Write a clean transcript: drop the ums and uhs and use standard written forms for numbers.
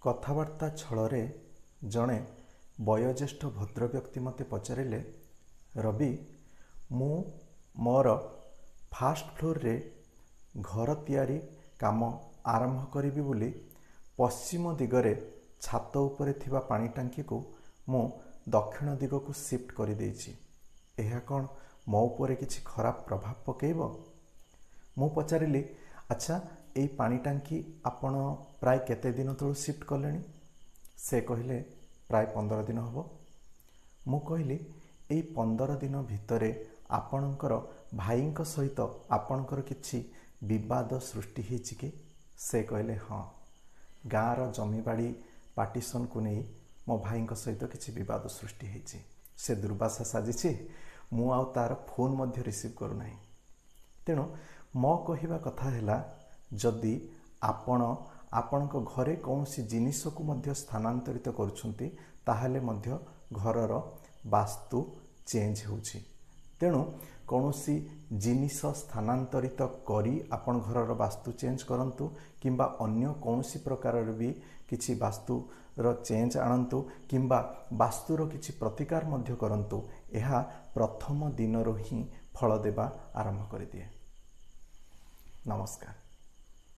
कथबार्ता छल जड़े वयोज्येष्ठ भद्रव्यक्ति मते पचारे रवि मु मोर फास्ट फ्लोर रे घर तैयारी काम आरंभ करी बोली पश्चिम दिगरे छात उपरे थिबा पानी टांकी को मु दक्षिण दिग को शिफ्ट कर देछि। एहा कौन मो उपरे किछि खराब प्रभाव पकेइबो? मु पचारिली अच्छा एई पानी टांकी आपण प्राय केते दिन तळु शिफ्ट कलेनी? से कहिले प्राय 15 दिन हबो। मु कहली एई 15 दिन भितरे आपणकर भाईंक सहित आपणकर किछि विवाद सृष्टि हेछि कि? से कहले हाँ, गाँर जमीबाड़ी पार्टीशन को नहीं मो भाईंक सहित किछि विवाद सृष्टि हेछि। से दुर्वासा साजिछि, मु आउ तार फोन मध्य रिसीव करू नाही। तेणु मो कहिबा कथा हैला जदि आपण आपणक घरे कौनसी जिनिस को मध्य स्थानांतरित करुछंती ताहाले मध्य घरर वास्तु चेंज होछि। तेणु कौनसी जिनिस स्थानांतरित करी आपण घरर वास्तु चेंज करंतु किंबा अन्य कौनसी प्रकार भी किछि वास्तु रो चेंज आणंतु किंबा वास्तुर किछि प्रतिकार मध्य करंतु। एहा प्रथम दिनरो ही फल देबा आरंभ कर दिए। नमस्कार।